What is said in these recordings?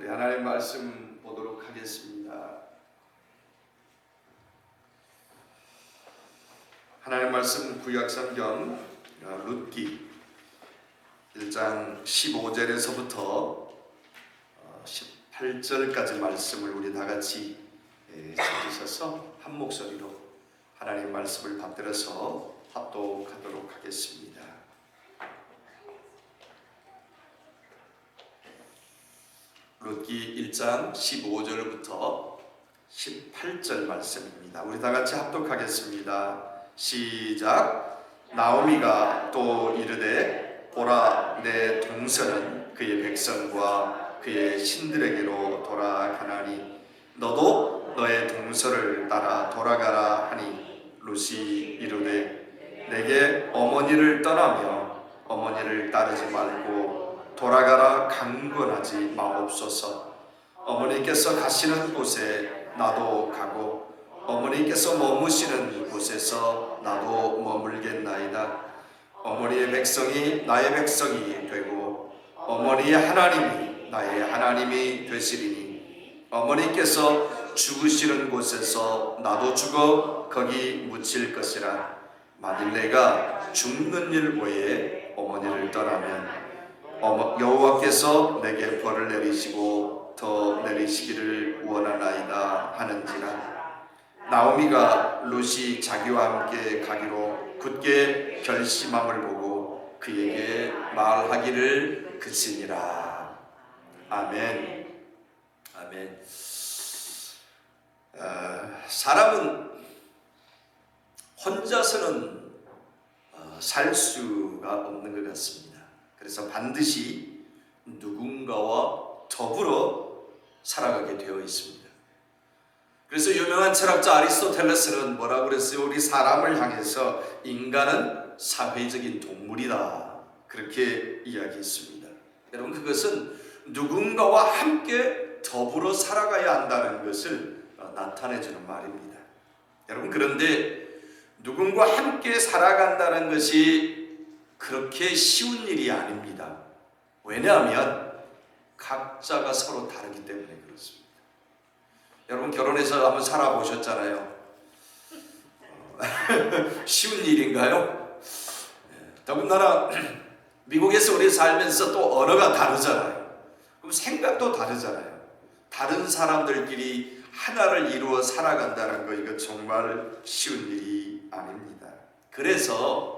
우리 하나님 말씀 보도록 하겠습니다. 하나님 말씀 구약성경 룻기 1장 15절에서부터 18절까지 말씀을 우리 다 같이 찾으셔서 한 목소리로 하나님 말씀을 받들어서 합독하도록 하겠습니다. 룻기 1장 15절부터 18절 말씀입니다. 우리 다 같이 합독하겠습니다. 시작. 나오미가 또 이르되 보라, 내 동서는 그의 백성과 그의 신들에게로 돌아가나니 너도 너의 동서를 따라 돌아가라 하니 룻이 이르되 내게 어머니를 떠나며 어머니를 따르지 말고 돌아가라 강권하지 마옵소서. 어머니께서 가시는 곳에 나도 가고 어머니께서 머무시는 곳에서 나도 머물겠나이다. 어머니의 백성이 나의 백성이 되고 어머니의 하나님이 나의 하나님이 되시리니 어머니께서 죽으시는 곳에서 나도 죽어 거기 묻힐 것이라. 만일 내가 죽는 일 외에 어머니를 떠나면 여호와께서 내게 벌을 내리시고 더 내리시기를 원하나이다 하는지라. 나오미가 룻이 자기와 함께 가기로 굳게 결심함을 보고 그에게 말하기를 그치니라. 아멘. 아멘. 사람은 혼자서는 살 수가 없는 것 같습니다. 그래서 반드시 누군가와 더불어 살아가게 되어 있습니다. 그래서 유명한 철학자 아리스토텔레스는 뭐라고 그랬어요? 우리 사람을 향해서 인간은 사회적인 동물이다, 그렇게 이야기했습니다. 여러분, 그것은 누군가와 함께 더불어 살아가야 한다는 것을 나타내주는 말입니다. 여러분, 그런데 누군가와 함께 살아간다는 것이 그렇게 쉬운 일이 아닙니다. 왜냐하면 각자가 서로 다르기 때문에 그렇습니다. 여러분, 결혼해서 한번 살아보셨잖아요. 쉬운 일인가요? 더군다나 미국에서 우리 살면서 또 언어가 다르잖아요. 그럼 생각도 다르잖아요. 다른 사람들끼리 하나를 이루어 살아간다는 거, 이거 정말 쉬운 일이 아닙니다. 그래서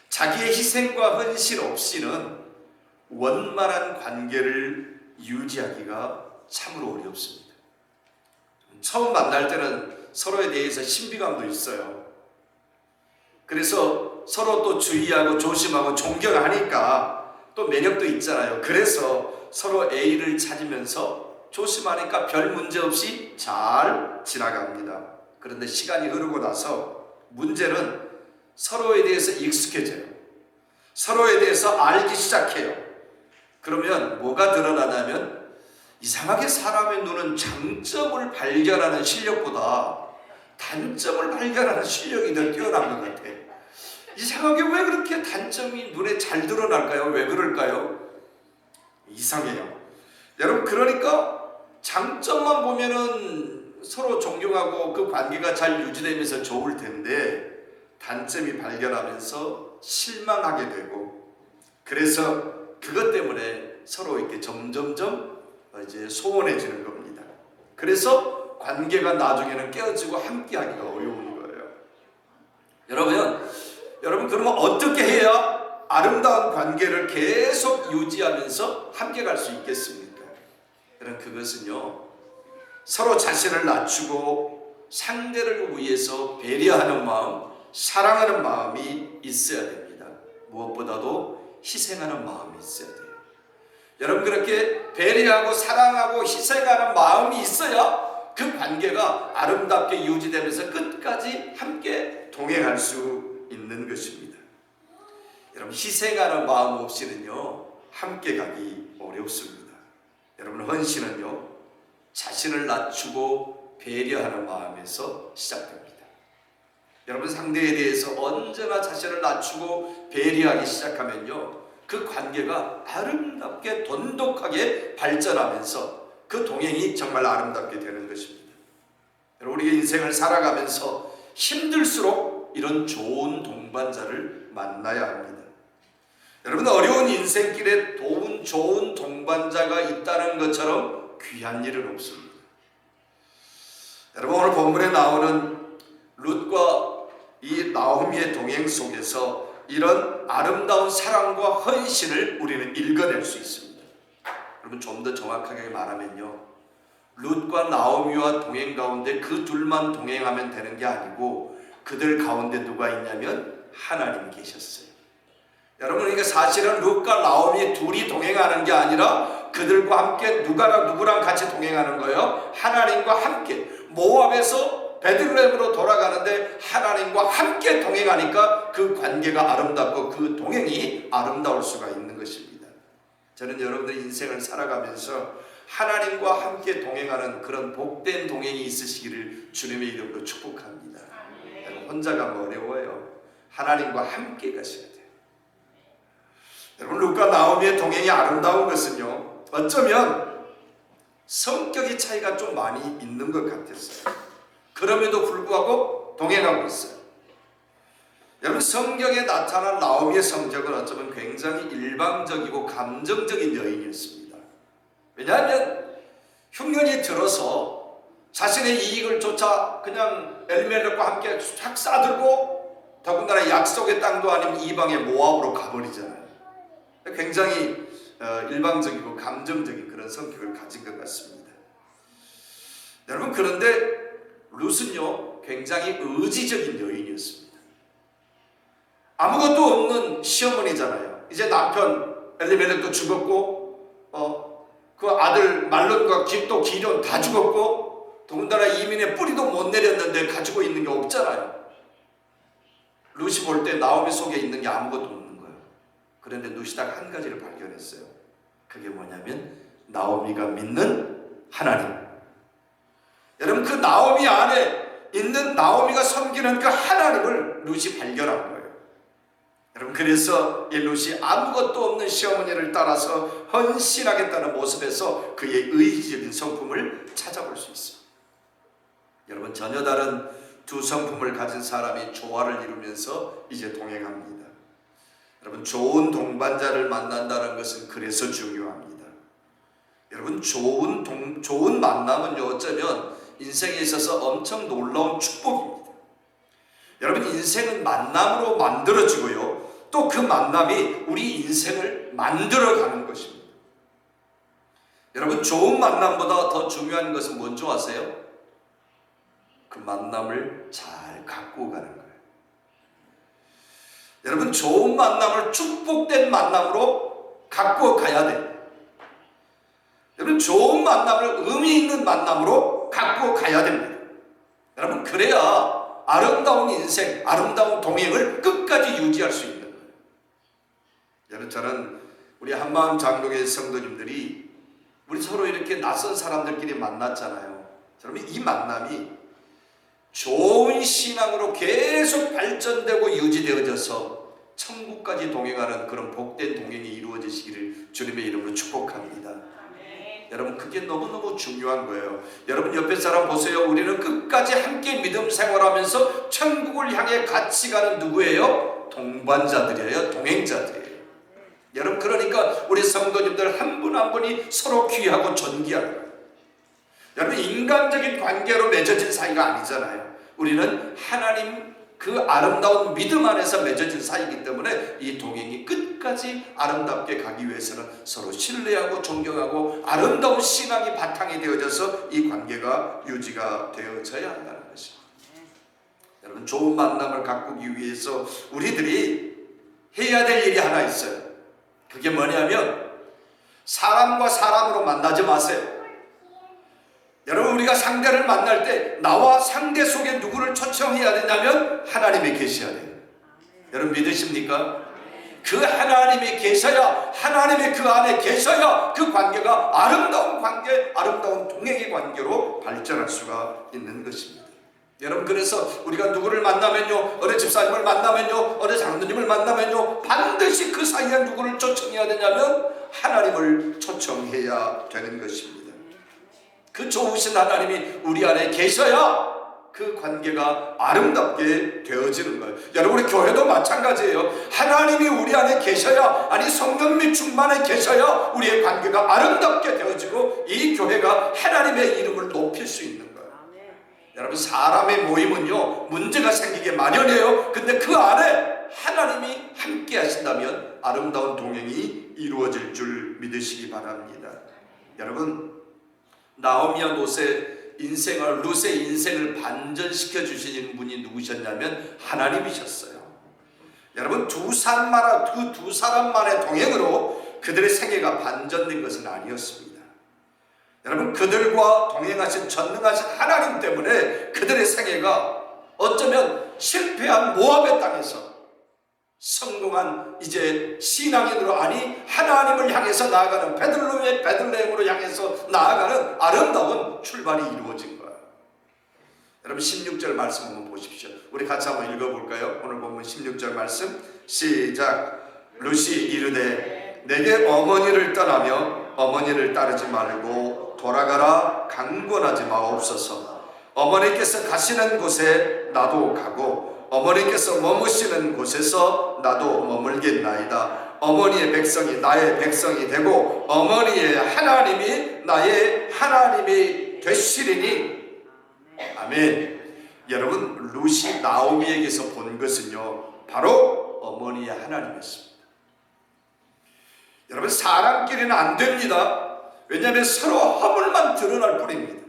자기의 희생과 헌신 없이는 원만한 관계를 유지하기가 참으로 어렵습니다. 처음 만날 때는 서로에 대해서 신비감도 있어요. 그래서 서로 또 주의하고 조심하고 존경하니까 또 매력도 있잖아요. 그래서 서로 A를 찾으면서 조심하니까 별 문제 없이 잘 지나갑니다. 그런데 시간이 흐르고 나서 문제는 서로에 대해서 익숙해져요. 서로에 대해서 알기 시작해요. 그러면 뭐가 드러나냐면 이상하게 사람의 눈은 장점을 발견하는 실력보다 단점을 발견하는 실력이 더 뛰어난 것 같아요. 이상하게 왜 그렇게 단점이 눈에 잘 드러날까요? 왜 그럴까요? 이상해요. 여러분, 그러니까 장점만 보면은 서로 존경하고 그 관계가 잘 유지되면서 좋을 텐데 단점이 발견하면서 실망하게 되고, 그래서 그것 때문에 서로 이렇게 점점점 이제 소원해지는 겁니다. 그래서 관계가 나중에는 깨어지고 함께하기가 어려운 거예요. 여러분 그러면 어떻게 해야 아름다운 관계를 계속 유지하면서 함께 갈 수 있겠습니까? 여러분, 그것은요, 서로 자신을 낮추고 상대를 위해서 배려하는 마음, 사랑하는 마음이 있어야 됩니다. 무엇보다도 희생하는 마음이 있어야 돼요. 여러분, 그렇게 배려하고 사랑하고 희생하는 마음이 있어야 그 관계가 아름답게 유지되면서 끝까지 함께 동행할 수 있는 것입니다. 여러분, 희생하는 마음 없이는요, 함께 가기 어렵습니다. 여러분, 헌신은요, 자신을 낮추고 배려하는 마음에서 시작됩니다. 여러분, 상대에 대해서 언제나 자신을 낮추고 배려하기 시작하면요, 그 관계가 아름답게 돈독하게 발전하면서 그 동행이 정말 아름답게 되는 것입니다. 여러분, 우리가 인생을 살아가면서 힘들수록 이런 좋은 동반자를 만나야 합니다. 여러분, 어려운 인생길에 좋은 동반자가 있다는 것처럼 귀한 일은 없습니다. 여러분, 오늘 본문에 나오는 룻과 이 나오미의 동행 속에서 이런 아름다운 사랑과 헌신을 우리는 읽어낼 수 있습니다. 여러분, 좀 더 정확하게 말하면요, 룻과 나오미와 동행 가운데 그 둘만 동행하면 되는 게 아니고 그들 가운데 누가 있냐면 하나님이 계셨어요. 여러분, 그러니까 사실은 룻과 나오미 둘이 동행하는 게 아니라 그들과 함께 누구랑 같이 동행하는 거예요? 하나님과 함께. 모압에서 베들레헴으로 돌아가는데 하나님과 함께 동행하니까 그 관계가 아름답고 그 동행이 아름다울 수가 있는 것입니다. 저는 여러분들의 인생을 살아가면서 하나님과 함께 동행하는 그런 복된 동행이 있으시기를 주님의 이름으로 축복합니다. 여러분, 혼자 가면 어려워요. 하나님과 함께 가셔야 돼요. 여러분, 룻과 나오미의 동행이 아름다운 것은요, 어쩌면 성격의 차이가 좀 많이 있는 것 같았어요. 그럼에도 불구하고 동행하고 있어요. 여러분, 성경에 나타난 나오미의 성격은 어쩌면 굉장히 일방적이고 감정적인 여인이었습니다. 왜냐하면 흉년이 들어서 자신의 이익을 쫓아 그냥 엘리멜렉과 함께 쫙 싸들고 더군다나 약속의 땅도 아닌 이방의 모압으로 가버리잖아요. 굉장히 일방적이고 감정적인 그런 성격을 가진 것 같습니다. 여러분, 그런데 룻은요, 굉장히 의지적인 여인이었습니다. 아무것도 없는 시어머니잖아요. 이제 남편 엘리멜렉도 죽었고 그 아들 말론과 또 기럐 다 죽었고 더군다나 이민의 뿌리도 못 내렸는데 가지고 있는 게 없잖아요. 룻이 볼 때 나오미 속에 있는 게 아무것도 없는 거예요. 그런데 룻이 딱 한 가지를 발견했어요. 그게 뭐냐면 나오미가 믿는 하나님. 여러분, 그 나오미 안에 있는 나오미가 섬기는 그 하나님을 룻이 발견한 거예요. 여러분, 그래서 이 룻이 아무것도 없는 시어머니를 따라서 헌신하겠다는 모습에서 그의 의지적인 성품을 찾아볼 수 있어요. 여러분, 전혀 다른 두 성품을 가진 사람이 조화를 이루면서 이제 동행합니다. 여러분, 좋은 동반자를 만난다는 것은 그래서 중요합니다. 여러분, 좋은 만남은요, 어쩌면 인생에 있어서 엄청 놀라운 축복입니다. 여러분, 인생은 만남으로 만들어지고요, 또 그 만남이 우리 인생을 만들어가는 것입니다. 여러분, 좋은 만남보다 더 중요한 것은 뭔지 아세요? 그 만남을 잘 갖고 가는 거예요. 여러분, 좋은 만남을 축복된 만남으로 갖고 가야 돼요. 여러분, 좋은 만남을 의미 있는 만남으로 갖고 가야 됩니다. 여러분, 그래야 아름다운 인생, 아름다운 동행을 끝까지 유지할 수 있는 거예요. 여러분, 저는 우리 한마음 장로교회 성도님들이 우리 서로 이렇게 낯선 사람들끼리 만났잖아요. 여러분, 이 만남이 좋은 신앙으로 계속 발전되고 유지되어져서 천국까지 동행하는 그런 복된 동행이 이루어지시기를 주님의 이름으로 축복합니다. 여러분, 그게 너무너무 중요한 거예요. 여러분, 옆에 사람 보세요. 우리는 끝까지 함께 믿음 생활하면서 천국을 향해 같이 가는 누구예요? 동반자들이에요. 동행자들이에요. 여러분, 그러니까 우리 성도님들 한 분 한 분이 서로 귀하고 존귀하는 거예요. 여러분, 인간적인 관계로 맺어진 사이가 아니잖아요. 우리는 하나님 그 아름다운 믿음 안에서 맺어진 사이이기 때문에 이 동행이 끝까지 아름답게 가기 위해서는 서로 신뢰하고 존경하고 아름다운 신앙이 바탕이 되어져서 이 관계가 유지가 되어져야 한다는 것입니다. 여러분, 좋은 만남을 가꾸기 위해서 우리들이 해야 될 일이 하나 있어요. 그게 뭐냐면 사람과 사람으로 만나지 마세요. 여러분, 우리가 상대를 만날 때 나와 상대 속에 누구를 초청해야 되냐면 하나님이 계셔야 돼요. 여러분, 믿으십니까? 그 하나님이 계셔야, 하나님이 그 안에 계셔야 그 관계가 아름다운 관계, 아름다운 동행의 관계로 발전할 수가 있는 것입니다. 여러분, 그래서 우리가 누구를 만나면요, 어느 집사님을 만나면요, 어느 장로님을 만나면요, 반드시 그 사이에 누구를 초청해야 되냐면 하나님을 초청해야 되는 것입니다. 그 좋으신 하나님이 우리 안에 계셔야 그 관계가 아름답게 되어지는 거예요. 여러분, 우리 교회도 마찬가지예요. 하나님이 우리 안에 계셔야, 아니 성령님이 충만해 계셔야 우리의 관계가 아름답게 되어지고 이 교회가 하나님의 이름을 높일 수 있는 거예요. 여러분, 사람의 모임은요, 문제가 생기게 마련이에요. 근데 그 안에 하나님이 함께 하신다면 아름다운 동행이 이루어질 줄 믿으시기 바랍니다. 여러분, 나오미와 룻의 인생을 반전시켜 주신 분이 누구셨냐면 하나님이셨어요. 여러분, 두 사람만의 동행으로 그들의 생애가 반전된 것은 아니었습니다. 여러분, 그들과 동행하신 전능하신 하나님 때문에 그들의 생애가 어쩌면 실패한 모압의 땅에서 성공한 이제 신앙인으로, 아니 하나님을 향해서 나아가는 베들레헴으로 향해서 나아가는 아름다운 출발이 이루어진 거예요. 여러분, 16절 말씀 한번 보십시오. 우리 같이 한번 읽어볼까요? 오늘 본문 16절 말씀 시작. 룻이 이르되 내게 어머니를 떠나며 어머니를 따르지 말고 돌아가라 강권하지 마옵소서. 어머니께서 가시는 곳에 나도 가고 어머니께서 머무시는 곳에서 나도 머물겠나이다. 어머니의 백성이 나의 백성이 되고 어머니의 하나님이 나의 하나님이 되시리니. 아멘. 여러분, 룻이 나오미에게서 본 것은요, 바로 어머니의 하나님이었습니다. 여러분, 사람끼리는 안 됩니다. 왜냐하면 서로 허물만 드러날 뿐입니다.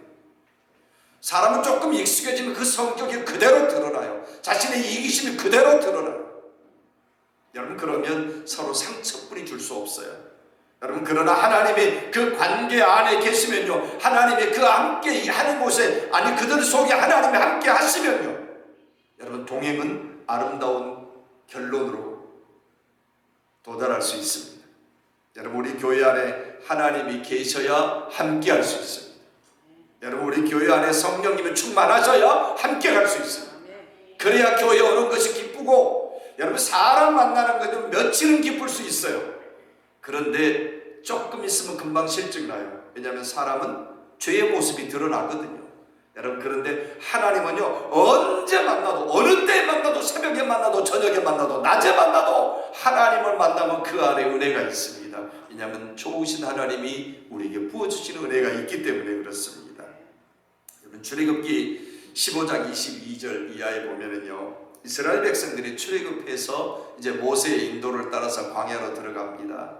사람은 조금 익숙해지면 그 성격이 그대로 드러나요. 자신의 이기심이 그대로 드러나요. 여러분, 그러면 서로 상처뿐이 줄 수 없어요. 여러분, 그러나 하나님이 그 관계 안에 계시면요, 하나님이 그 함께 하는 곳에, 아니 그들 속에 하나님이 함께 하시면요, 여러분, 동행은 아름다운 결론으로 도달할 수 있습니다. 여러분, 우리 교회 안에 하나님이 계셔야 함께 할 수 있어요. 여러분, 우리 교회 안에 성령님이 충만하셔야 함께 갈 수 있어요. 그래야 교회에 오는 것이 기쁘고, 여러분, 사람 만나는 것은 며칠은 기쁠 수 있어요. 그런데 조금 있으면 금방 실증나요. 왜냐하면 사람은 죄의 모습이 드러나거든요. 여러분, 그런데 하나님은요, 언제 만나도, 어느 때 만나도, 새벽에 만나도, 저녁에 만나도, 낮에 만나도 하나님을 만나면 그 안에 은혜가 있습니다. 왜냐하면 좋으신 하나님이 우리에게 부어주시는 은혜가 있기 때문에 그렇습니다. 출애굽기 15장 22절 이하에 보면은요, 이스라엘 백성들이 출애굽해서 이제 모세의 인도를 따라서 광야로 들어갑니다.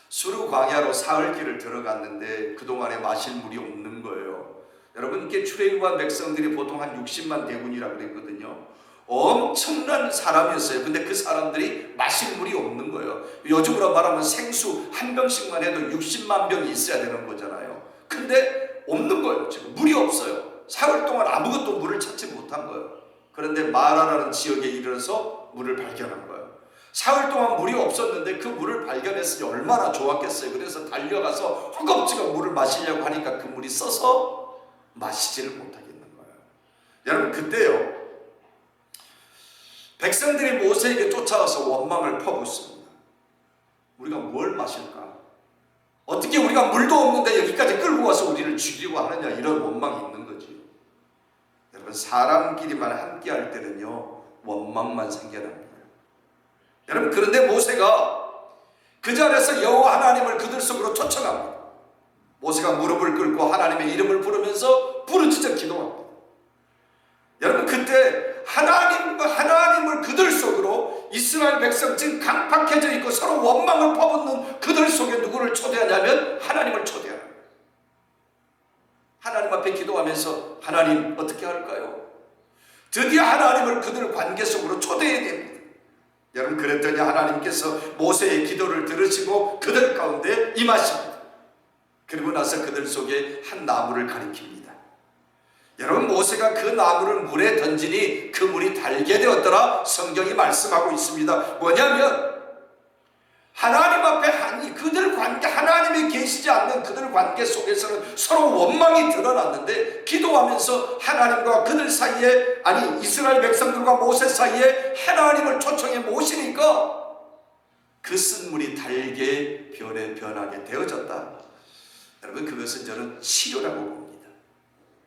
수르 광야로 사흘 길을 들어갔는데 그동안에 마실 물이 없는 거예요. 여러분, 이렇게 출애굽한 백성들이 보통 한 60만 대군이라 그랬거든요. 엄청난 사람이었어요. 근데 그 사람들이 마실 물이 없는 거예요. 요즘으로 말하면 생수 한 병씩만 해도 60만 병이 있어야 되는 거잖아요. 근데 없는 거예요. 지금 물이 없어요. 사흘 동안 아무것도 물을 찾지 못한 거예요. 그런데 마라라는 지역에 이르러서 물을 발견한 거예요. 사흘 동안 물이 없었는데 그 물을 발견했으니 얼마나 좋았겠어요. 그래서 달려가서 허겁지겁 물을 마시려고 하니까 그 물이 써서 마시지를 못하겠는 거예요. 여러분, 그때요, 백성들이 모세에게 쫓아와서 원망을 퍼붓습니다. 우리가 뭘 마실까? 어떻게 우리가 물도 없는데 여기까지 끌고 와서 우리를 죽이려고 하느냐, 이런 원망이 있는 거지. 여러분, 사람끼리만 함께 할 때는요, 원망만 생겨납니다. 여러분, 그런데 모세가 그 자리에서 여호와 하나님을 그들 속으로 초청합니다. 모세가 무릎을 꿇고 하나님의 이름을 부르면서 부르짖어 기도합니다. 여러분, 그때 하나님을 그들 속으로, 이스라엘 백성 지금 강팍해져 있고 서로 원망을 퍼붓는 그들 속에 누구를 초대하냐면 하나님을 초대합니다. 하나님 앞에 기도하면서 하나님 어떻게 할까요? 드디어 하나님을 그들 관계 속으로 초대해야 됩니다. 여러분, 그랬더니 하나님께서 모세의 기도를 들으시고 그들 가운데 임하십니다. 그리고 나서 그들 속에 한 나무를 가리킵니다. 여러분, 모세가 그 나무를 물에 던지니 그 물이 달게 되었더라 성경이 말씀하고 있습니다. 뭐냐면 하나님 앞에 그들 관계, 하나님이 계시지 않는 그들 관계 속에서는 서로 원망이 드러났는데, 기도하면서 하나님과 그들 사이에, 이스라엘 백성들과 모세 사이에 하나님을 초청해 모시니까 그 쓴물이 달게 변하게 되어졌다. 여러분, 그것은 저는 치료라고 봅니다.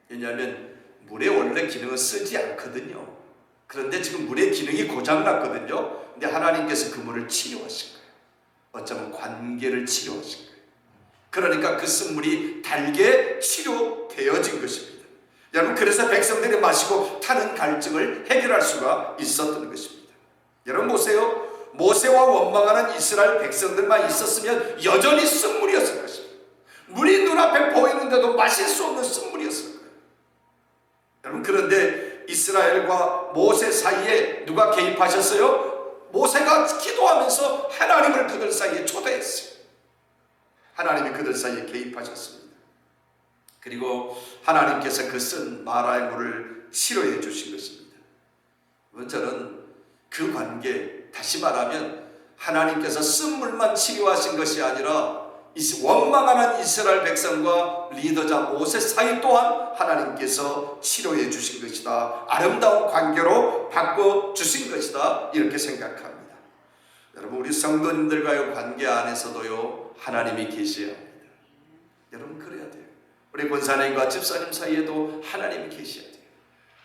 왜냐하면 물의 원래 기능은 쓰지 않거든요. 그런데 지금 물의 기능이 고장났거든요. 근데 하나님께서 그 물을 치료하신 거예요. 어쩌면 관계를 치료하신 거예요. 그러니까 그 쓴물이 달게 치료되어진 것입니다. 여러분, 그래서 백성들이 마시고 타는 갈증을 해결할 수가 있었던 것입니다. 여러분 보세요. 모세와 원망하는 이스라엘 백성들만 있었으면 여전히 쓴물이었을 것입니다. 물이 눈앞에 보이는데도 마실 수 없는 쓴물이었을 거예요. 여러분, 그런데 이스라엘과 모세 사이에 누가 개입하셨어요? 모세가 기도하면서 하나님을 그들 사이에 초대했어요. 하나님이 그들 사이에 개입하셨습니다. 그리고 하나님께서 그 쓴 마라의 물을 치료해 주신 것입니다. 저는 그 관계, 다시 말하면 하나님께서 쓴 물만 치료하신 것이 아니라 원망하는 이스라엘 백성과 리더자 모세 사이 또한 하나님께서 치료해 주신 것이다. 아름다운 관계로 바꿔주신 것이다. 이렇게 생각합니다. 여러분, 우리 성도님들과의 관계 안에서도요, 하나님이 계셔야 합니다. 여러분, 그래야 돼요. 우리 권사님과 집사님 사이에도 하나님이 계셔야 돼요.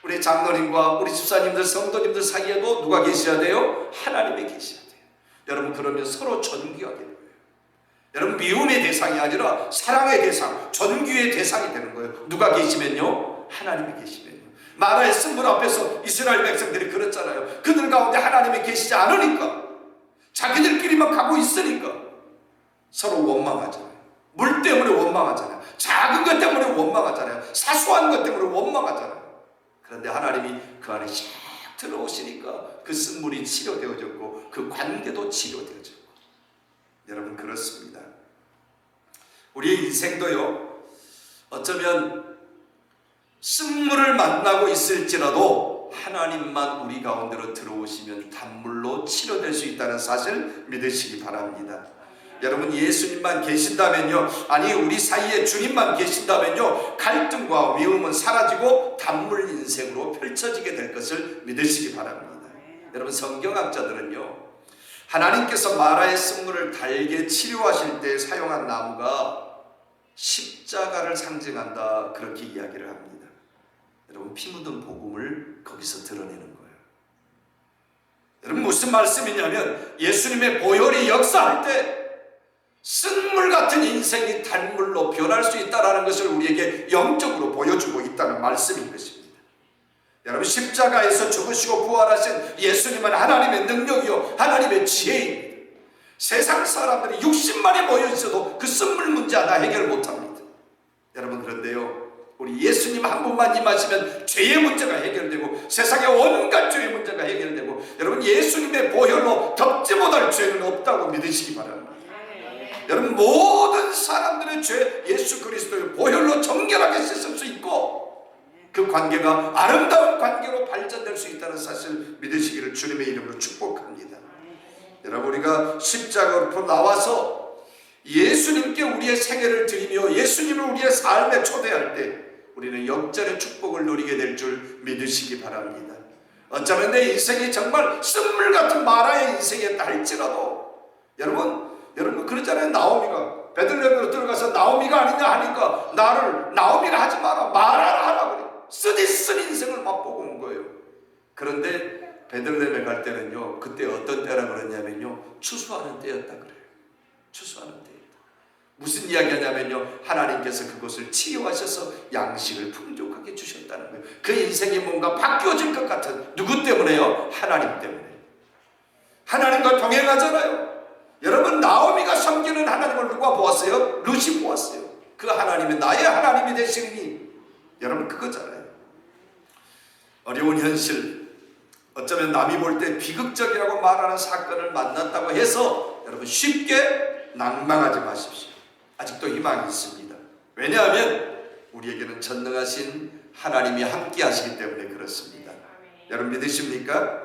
우리 장로님과 우리 집사님들, 성도님들 사이에도 누가 계셔야 돼요? 하나님이 계셔야 돼요. 여러분, 그러면 서로 존귀하게 돼요. 여러분, 미움의 대상이 아니라 사랑의 대상, 존귀의 대상이 되는 거예요. 누가 계시면요? 하나님이 계시면요. 마라의 쓴물 앞에서 이스라엘 백성들이 그랬잖아요. 그들 가운데 하나님이 계시지 않으니까, 자기들끼리만 가고 있으니까 서로 원망하잖아요. 물 때문에 원망하잖아요. 작은 것 때문에 원망하잖아요. 사소한 것 때문에 원망하잖아요. 그런데 하나님이 그 안에 샥 들어오시니까 그 쓴물이 치료되어졌고 그 관계도 치료되어졌고. 여러분, 그렇습니다. 우리의 인생도요, 어쩌면 쓴물을 만나고 있을지라도 하나님만 우리 가운데로 들어오시면 단물로 치료될 수 있다는 사실 믿으시기 바랍니다. 여러분, 예수님만 계신다면요, 우리 사이에 주님만 계신다면요, 갈등과 미움은 사라지고 단물 인생으로 펼쳐지게 될 것을 믿으시기 바랍니다. 여러분, 성경학자들은요, 하나님께서 마라의 쓴물을 달게 치료하실 때 사용한 나무가 십자가를 상징한다, 그렇게 이야기를 합니다. 여러분, 피 묻은 복음을 거기서 드러내는 거예요. 여러분, 무슨 말씀이냐면 예수님의 보혈이 역사할 때 쓴물 같은 인생이 단물로 변할 수 있다는 것을 우리에게 영적으로 보여주고 있다는 말씀인 것입니다. 여러분, 십자가에서 죽으시고 부활하신 예수님은 하나님의 능력이요, 하나님의 지혜입니다. 세상 사람들이 60만이 모여 있어도 그 쓴물 문제 하나 해결 못합니다. 여러분, 그런데요, 우리 예수님 한 분만 임하시면 죄의 문제가 해결되고 세상의 온갖 죄의 문제가 해결되고, 여러분, 예수님의 보혈로 덮지 못할 죄는 없다고 믿으시기 바랍니다. 여러분, 모든 사람들의 죄 예수 그리스도의 보혈로 정결하게 씻을 수 있고 그 관계가 아름다운 관계로 발전될 수 있다는 사실 믿으시기를 주님의 이름으로 축복합니다. 여러분, 우리가 십자가로 나와서 예수님께 우리의 생애를 드리며 예수님을 우리의 삶에 초대할 때 우리는 역전의 축복을 누리게 될 줄 믿으시기 바랍니다. 어쩌면 내 인생이 정말 쓴물 같은 마라의 인생이었다 할지라도, 여러분 그러잖아요. 나오미가 베들레헴으로 들어가서 나오미가 아니냐 하니까 나를 나오미라 하지 마라, 마라라 하라 그래. 쓰디쓴 인생을 맛보고 온 거예요. 그런데 베들레헴에 갈 때는요, 그때 어떤 때라 그러냐면요, 추수하는 때였다 그래요. 추수하는 때였다. 무슨 이야기 하냐면요, 하나님께서 그것을 치유하셔서 양식을 풍족하게 주셨다는 거예요. 그 인생이 뭔가 바뀌어질 것 같은, 누구 때문에요? 하나님 때문에. 하나님과 동행하잖아요. 여러분, 나오미가 섬기는 하나님을 누가 보았어요? 룻이 보았어요. 그 하나님이 나의 하나님이 되시니, 여러분, 그거잖아요. 어려운 현실, 어쩌면 남이 볼 때 비극적이라고 말하는 사건을 만났다고 해서 여러분 쉽게 낭망하지 마십시오. 아직도 희망이 있습니다. 왜냐하면 우리에게는 전능하신 하나님이 함께 하시기 때문에 그렇습니다. 여러분, 믿으십니까?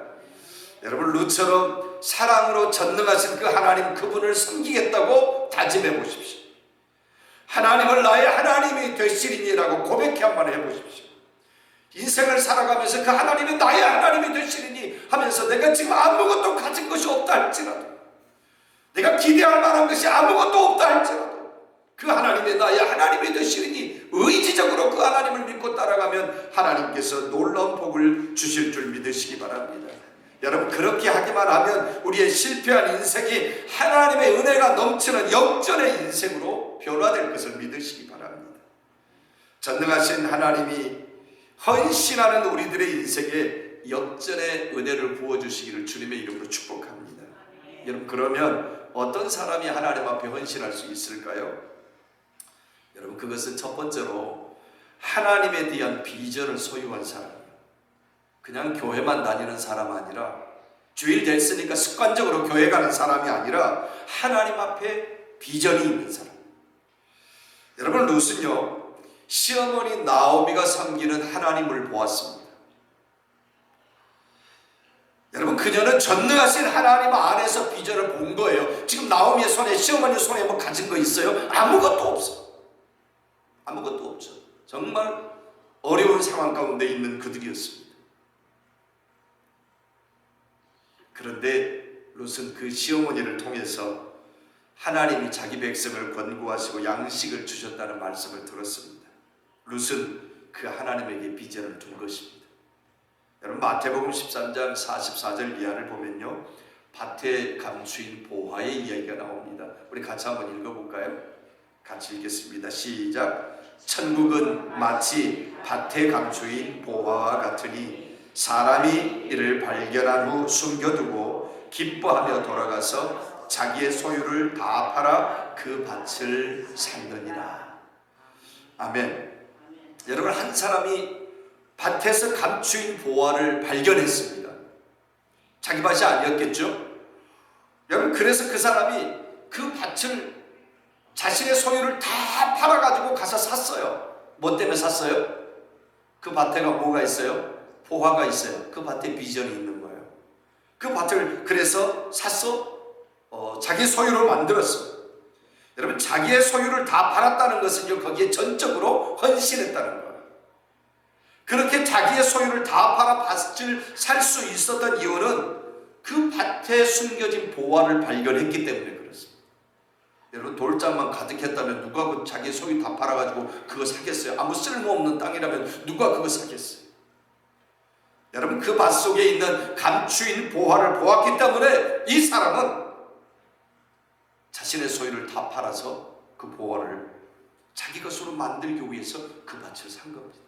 여러분, 룻처럼 사랑으로 전능하신 그 하나님, 그분을 섬기겠다고 다짐해 보십시오. 하나님을 나의 하나님이 되시리니라고 고백해 한번 해보십시오. 인생을 살아가면서 그 하나님이 나의 하나님이 되시리니 하면서 내가 지금 아무것도 가진 것이 없다 할지라도, 내가 기대할 만한 것이 아무것도 없다 할지라도 그 하나님이 나의 하나님이 되시리니 의지적으로 그 하나님을 믿고 따라가면 하나님께서 놀라운 복을 주실 줄 믿으시기 바랍니다. 여러분, 그렇게 하기만 하면 우리의 실패한 인생이 하나님의 은혜가 넘치는 역전의 인생으로 변화될 것을 믿으시기 바랍니다. 전능하신 하나님이 헌신하는 우리들의 인생에 역전의 은혜를 부어주시기를 주님의 이름으로 축복합니다. 여러분, 그러면 어떤 사람이 하나님 앞에 헌신할 수 있을까요? 여러분, 그것은 첫 번째로 하나님에 대한 비전을 소유한 사람이에요. 그냥 교회만 다니는 사람 아니라, 주일 됐으니까 습관적으로 교회 가는 사람이 아니라 하나님 앞에 비전이 있는 사람. 여러분, 룻은요, 시어머니 나오미가 섬기는 하나님을 보았습니다. 여러분, 그녀는 전능하신 하나님 안에서 비전을 본 거예요. 지금 나오미의 손에, 시어머니 손에 뭐 가진 거 있어요? 아무것도 없어. 아무것도 없죠. 정말 어려운 상황 가운데 있는 그들이었습니다. 그런데 룻은 그 시어머니를 통해서 하나님이 자기 백성을 권고하시고 양식을 주셨다는 말씀을 들었습니다. 룻은 그 하나님에게 비전을 준 것입니다. 여러분, 마태복음 13장 44절 이하를 보면요, 밭의 감추인 보화의 이야기가 나옵니다. 우리 같이 한번 읽어볼까요? 같이 읽겠습니다. 시작. 천국은 마치 밭에 감추인 보화와 같으니 사람이 이를 발견한 후 숨겨두고 기뻐하며 돌아가서 자기의 소유를 다 팔아 그 밭을 샀느니라. 아멘. 여러분, 한 사람이 밭에서 감추인 보화를 발견했습니다. 자기 밭이 아니었겠죠? 여러분, 그래서 그 사람이 그 밭을, 자신의 소유를 다 팔아가지고 가서 샀어요. 뭐 때문에 샀어요? 그 밭에가 뭐가 있어요? 보화가 있어요. 그 밭에 비전이 있는 거예요. 그 밭을 그래서 샀어. 자기 소유로 만들었어. 여러분, 자기의 소유를 다 팔았다는 것은요, 거기에 전적으로 헌신했다는 거예요. 그렇게 자기의 소유를 다 팔아 밭을 살 수 있었던 이유는 그 밭에 숨겨진 보화를 발견했기 때문에 그렇습니다. 여러분, 돌장만 가득했다면 누가 그 자기 소유 다 팔아가지고 그거 사겠어요? 아무 쓸모없는 땅이라면 누가 그거 사겠어요? 여러분, 그 밭 속에 있는 감추인 보화를 보았기 때문에 이 사람은 자신의 소유를 다 팔아서 그 보화를 자기 것으로 만들기 위해서 그 밭을 산 겁니다.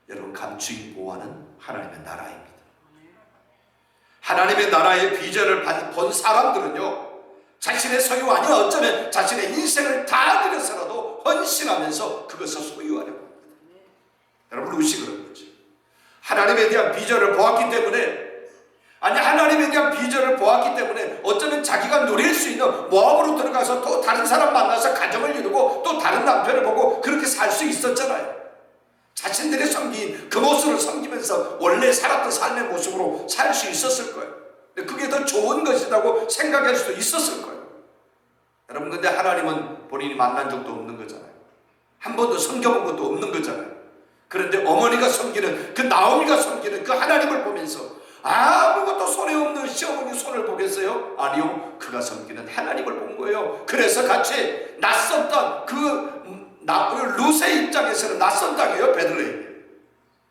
여러분, 감추인 보화는 하나님의 나라입니다. 하나님의 나라의 비전을 본 사람들은요, 자신의 소유 아니야 어쩌면 자신의 인생을 다 들여서라도 헌신하면서 그것을 소유하려고 합니다. 여러분, 룻이 그런 거죠. 하나님에 대한 비전을 보았기 때문에, 하나님에 대한 비전을 보았기 때문에 어쩌면 자기가 누릴 수 있는 모압으로 들어가서 또 다른 사람 만나서 가정을 이루고 또 다른 남편을 보고 그렇게 살 수 있었잖아요. 자신들의 섬긴 그 모습을 섬기면서 원래 살았던 삶의 모습으로 살 수 있었을 거예요. 그게 더 좋은 것이라고 생각할 수도 있었을 거예요. 여러분, 근데 하나님은 본인이 만난 적도 없는 거잖아요. 한 번도 섬겨본 것도 없는 거잖아요. 그런데 어머니가 섬기는, 그 나오미가 섬기는 그 하나님을 보면서 아무것도 손에 없는 시어머니 손을 보겠어요? 아니요, 그가 섬기는 하나님을 본 거예요. 그래서 같이 낯섰던 룻의 입장에서는 낯선 땅이에요. 베들레헴이.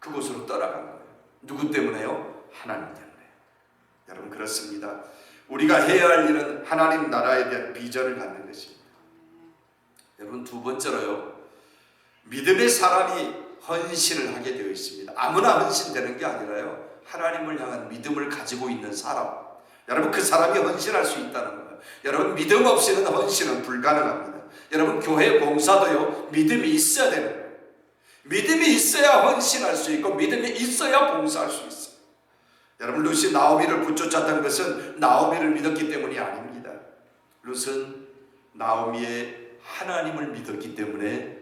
그곳으로 떠나간 거예요. 누구 때문에요? 하나님 때문에. 여러분, 그렇습니다. 우리가 해야 할 일은 하나님 나라에 대한 비전을 갖는 것입니다. 여러분, 두 번째로요, 믿음의 사람이 헌신을 하게 되어 있습니다. 아무나 헌신되는 게 아니라요, 하나님을 향한 믿음을 가지고 있는 사람, 여러분, 그 사람이 헌신할 수 있다는 거예요. 여러분, 믿음 없이는 헌신은 불가능합니다. 여러분, 교회 봉사도요, 믿음이 있어야 되는 거예요. 믿음이 있어야 헌신할 수 있고 믿음이 있어야 봉사할 수 있어요. 여러분, 룻이 나오미를 붙쫓았던 것은 나오미를 믿었기 때문이 아닙니다. 룻은 나오미의 하나님을 믿었기 때문에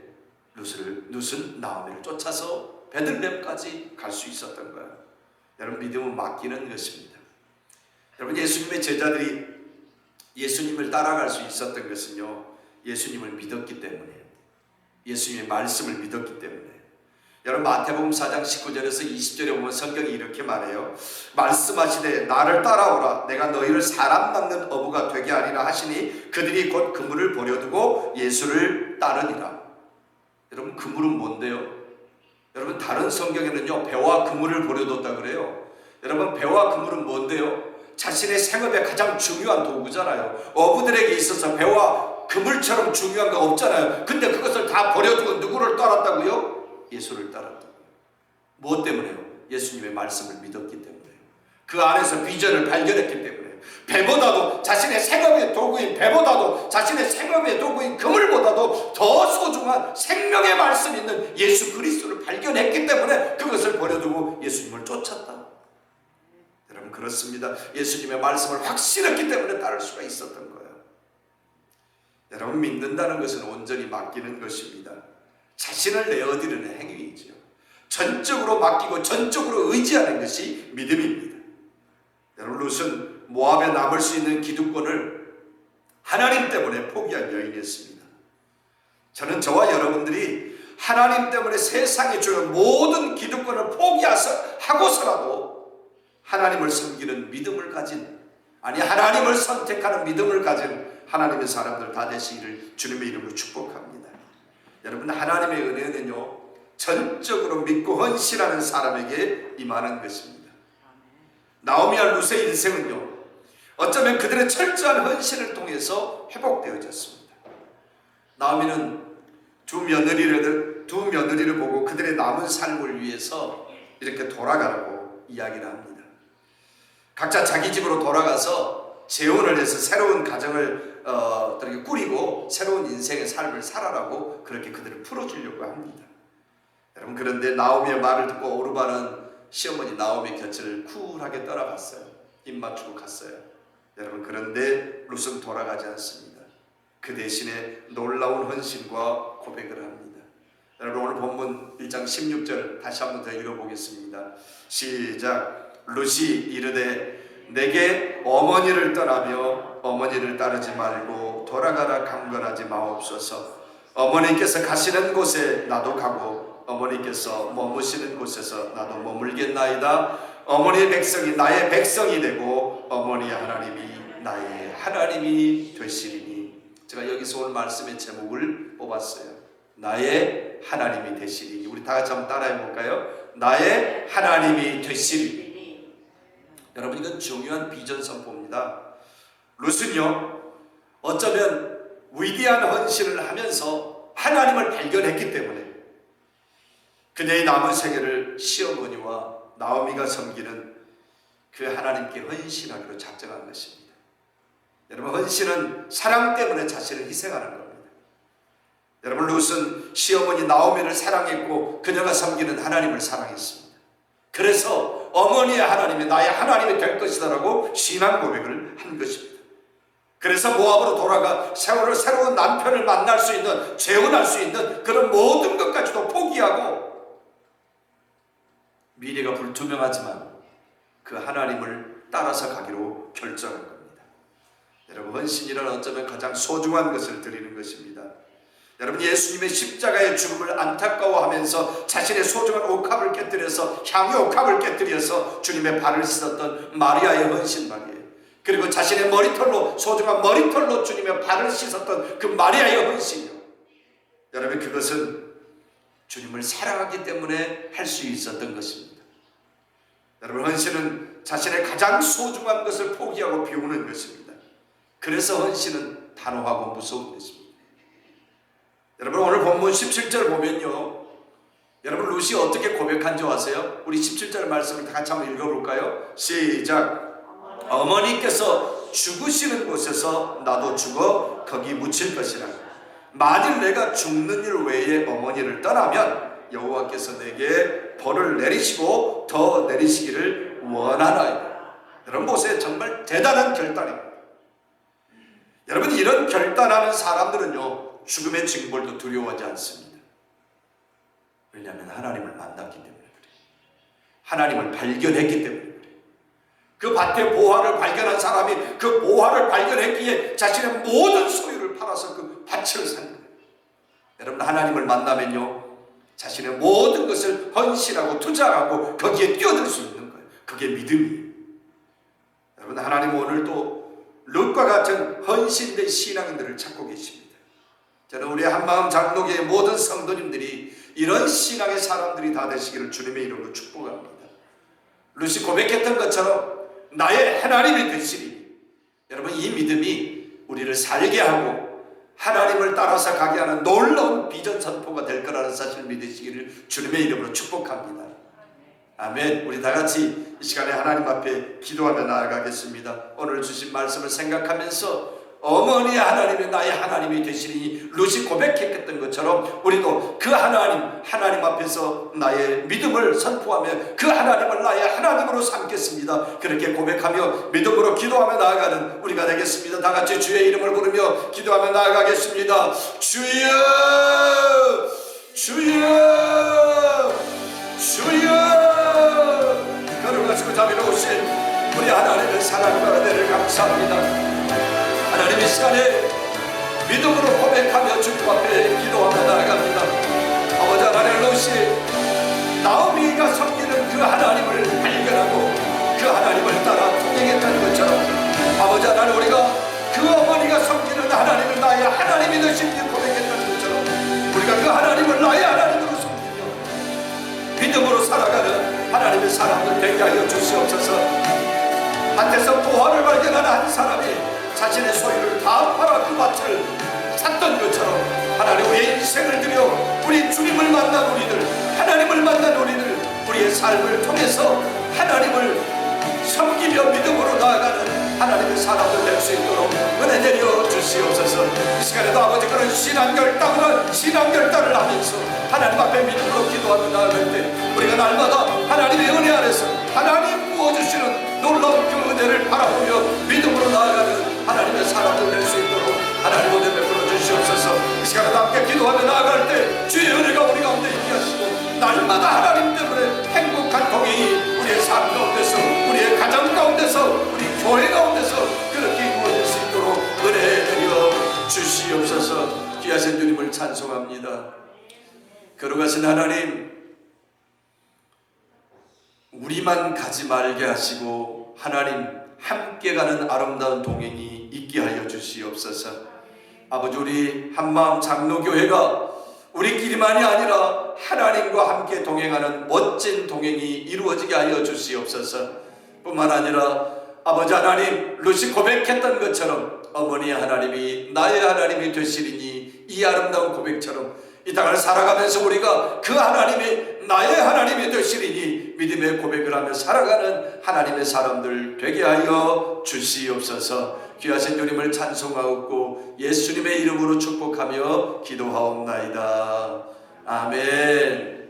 룻은 나오미를 쫓아서 베들레헴까지 갈 수 있었던 거예요. 여러분, 믿음은 맡기는 것입니다. 여러분, 예수님의 제자들이 예수님을 따라갈 수 있었던 것은요, 예수님을 믿었기 때문이에요. 예수님의 말씀을 믿었기 때문에. 여러분, 마태복음 4장 19절에서 20절에 보면 성경이 이렇게 말해요. 말씀하시되 나를 따라오라. 내가 너희를 사람 낚는 어부가 되게 하리라 하시니 그들이 곧 그물을 버려두고 예수를 따르니라. 여러분, 그물은 뭔데요? 여러분, 다른 성경에는요, 배와 그물을 버려뒀다 그래요. 여러분, 배와 그물은 뭔데요? 자신의 생업에 가장 중요한 도구잖아요. 어부들에게 있어서 배와 그물처럼 중요한 거 없잖아요. 근데 그것을 다 버려두고 누구를 따랐다고요? 예수를 따랐다고요. 무엇 때문에요? 예수님의 말씀을 믿었기 때문에요. 그 안에서 비전을 발견했기 때문에요. 배보다도, 자신의 생업의 도구인 배보다도, 자신의 생업의 도구인 그물보다도 더 소중한 생명의 말씀 있는 예수 그리스도를 발견했기 때문에 그것을 버려두고 예수님을 쫓았다. 여러분, 그렇습니다. 예수님의 말씀을 확신했기 때문에 따를 수가 있었던 거예요. 여러분, 믿는다는 것은 온전히 맡기는 것입니다. 자신을 내어드리는 행위이죠. 전적으로 맡기고 전적으로 의지하는 것이 믿음입니다. 여러분, 룻은 모압에 남을 수 있는 기득권을 하나님 때문에 포기한 여인이었습니다. 저는 저와 여러분들이 하나님 때문에 세상에 주는 모든 기득권을 포기하고서라도 하나님을 섬기는 믿음을 가진, 아니 하나님을 선택하는 믿음을 가진 하나님의 사람들 다 되시기를 주님의 이름으로 축복합니다. 여러분, 하나님의 은혜는요, 전적으로 믿고 헌신하는 사람에게 임하는 것입니다. 나오미와 룻의 인생은요, 어쩌면 그들의 철저한 헌신을 통해서 회복되어졌습니다. 나오미는 두 며느리를 보고 그들의 남은 삶을 위해서 이렇게 돌아가라고 이야기를 합니다. 각자 자기 집으로 돌아가서 재혼을 해서 새로운 가정을 꾸리고 새로운 인생의 삶을 살아라고 그렇게 그들을 풀어주려고 합니다. 여러분, 그런데 나오미의 말을 듣고 오르바는 시어머니 나오미 곁을 쿨하게 떠나갔어요. 입 맞추고 갔어요. 여러분, 그런데 룻은 돌아가지 않습니다. 그 대신에 놀라운 헌신과 고백을 합니다. 여러분, 오늘 본문 1장 16절 다시 한번 더 읽어보겠습니다. 시작. 룻이 이르되 내게 어머니를 떠나며 어머니를 따르지 말고 돌아가라 강건하지 마옵소서. 어머니께서 가시는 곳에 나도 가고 어머니께서 머무시는 곳에서 나도 머물겠나이다. 어머니의 백성이 나의 백성이 되고 어머니의 하나님이 나의 하나님이 되시리니. 제가 여기서 오늘 말씀의 제목을 뽑았어요. 나의 하나님이 되시리니. 우리 다 같이 한번 따라해 볼까요? 나의 하나님이 되시리니. 여러분, 이건 중요한 비전 선포입니다. 룻은요, 어쩌면 위대한 헌신을 하면서 하나님을 발견했기 때문에 그녀의 남은 생애를 시어머니와 나오미가 섬기는 그 하나님께 헌신하기로 작정한 것입니다. 여러분, 헌신은 사랑 때문에 자신을 희생하는 겁니다. 여러분, 룻은 시어머니 나오미를 사랑했고 그녀가 섬기는 하나님을 사랑했습니다. 그래서 어머니의 하나님이 나의 하나님이 될 것이다라고 신앙 고백을 한 것입니다. 그래서 모압으로 돌아가 새로운 남편을 만날 수 있는, 재혼할 수 있는 그런 모든 것까지도 포기하고 미래가 불투명하지만 그 하나님을 따라서 가기로 결정한 겁니다. 여러분, 헌신이란 어쩌면 가장 소중한 것을 드리는 것입니다. 여러분, 예수님의 십자가의 죽음을 안타까워하면서 자신의 소중한 옥합을 깨뜨려서, 향유 옥합을 깨뜨려서 주님의 발을 씻었던 마리아의 헌신 말이에요. 그리고 자신의 머리털로, 소중한 머리털로 주님의 발을 씻었던 그 마리아의 헌신이요. 여러분, 그것은 주님을 사랑하기 때문에 할 수 있었던 것입니다. 여러분, 헌신은 자신의 가장 소중한 것을 포기하고 비우는 것입니다. 그래서 헌신은 단호하고 무서운 것입니다. 여러분, 오늘 본문 17절 보면요, 여러분, 룻이 어떻게 고백한지 아세요? 우리 17절 말씀을 다 같이 한번 읽어볼까요? 시작. 어머니께서 죽으시는 곳에서 나도 죽어 거기 묻힐 것이라. 만일 내가 죽는 일 외에 어머니를 떠나면 여호와께서 내게 벌을 내리시고 더 내리시기를 원하나이다. 여러분 보세요. 정말 대단한 결단입니다. 여러분, 이런 결단하는 사람들은요, 죽음의 징벌도 두려워하지 않습니다. 왜냐하면 하나님을 만났기 때문에 그래요. 하나님을 발견했기 때문에 그래요. 그 밭의 보화를 발견한 사람이 그 보화를 발견했기에 자신의 모든 소유를 팔아서 그 밭을 산 거예요. 여러분, 하나님을 만나면요, 자신의 모든 것을 헌신하고 투자하고 거기에 뛰어들 수 있는 거예요. 그게 믿음이에요. 여러분, 하나님 오늘도 룻과 같은 헌신된 신앙인들을 찾고 계십니다. 저는 우리 한마음 장로교의 모든 성도님들이 이런 신앙의 사람들이 다 되시기를 주님의 이름으로 축복합니다. 룻이 고백했던 것처럼 나의 하나님이 되시리. 여러분, 이 믿음이 우리를 살게 하고 하나님을 따라서 가게 하는 놀라운 비전 선포가 될 거라는 사실을 믿으시기를 주님의 이름으로 축복합니다. 아멘. 우리 다 같이 이 시간에 하나님 앞에 기도하며 나아가겠습니다. 오늘 주신 말씀을 생각하면서 어머니 하나님이 나의 하나님이 되시니 룻이 고백했던 것처럼 우리도 그 하나님 앞에서 나의 믿음을 선포하며 그 하나님을 나의 하나님으로 삼겠습니다. 그렇게 고백하며 믿음으로 기도하며 나아가는 우리가 되겠습니다. 다 같이 주의 이름을 부르며 기도하며 나아가겠습니다. 주여, 주여, 주여. 거룩하시고 자비로우신 우리 하나님의 사랑과 은혜를 감사합니다. 하나님, 이 시간에 믿음으로 고백하며 주님 앞에 기도하며 나아갑니다. 아버지 하나님, 룻이 나오미가 섬기는 그 하나님을 발견하고 그 하나님을 따라 통행했다는 것처럼 아버지 하나님, 우리가 그 어머니가 섬기는 하나님을 나의 하나님이 되시기를 고백했다는 것처럼 우리가 그 하나님을 나의 하나님으로 섬기며 믿음으로 살아가는 하나님의 사람들 되게 하여 주시옵소서. 밭에서 보화를 발견하는 한 사람이 자신의 소유를 다 팔아 그 밭을 샀던 것처럼 하나님, 우리의 인생을 들여 우리 주님을 만난 우리들, 하나님을 만난 우리들, 우리의 삶을 통해서 하나님을 섬기며 믿음으로 나아가는 하나님의 사람들 될 수 있도록 은혜 내려 주시옵소서. 이 시간에도 아버지, 그런 신앙결단을 하면서 하나님 앞에 믿음으로 기도하며 나아갈 때 우리가 날마다 하나님의 은혜 안에서 하나님 부어주시는 놀라운 그 은혜를 바라보며 믿음으로 나아가는 하나님의 사람들 될 수 있도록 하나님 은혜 베풀어 주시옵소서. 이 시간에도 함께 기도하며 나아갈 때 주의 은혜가 우리 가운데 있게 하시고 날마다 하나님 때문에 행복한 동행이 우리의 삶 가운데서, 우리의 가정 가운데서, 우리 교회 가운데서 그렇게 이루어질 수 있도록 은혜 내려 주시옵소서. 귀하신 주님을 찬송합니다. 거룩하신 하나님, 우리만 가지 말게 하시고 하나님 함께 가는 아름다운 동행이 있게 하여 주시옵소서. 아버지, 우리 한마음 장로교회가 우리끼리만이 아니라 하나님과 함께 동행하는 멋진 동행이 이루어지게 하여 주시옵소서. 뿐만 아니라 아버지 하나님, 룻이 고백했던 것처럼 어머니 하나님이 나의 하나님이 되시리니 이 아름다운 고백처럼 이 땅을 살아가면서 우리가 그 하나님이 나의 하나님이 되시리니 믿음의 고백을 하며 살아가는 하나님의 사람들 되게 하여 주시옵소서. 귀하신 주님을 찬송하옵고 예수님의 이름으로 축복하며 기도하옵나이다. 아멘.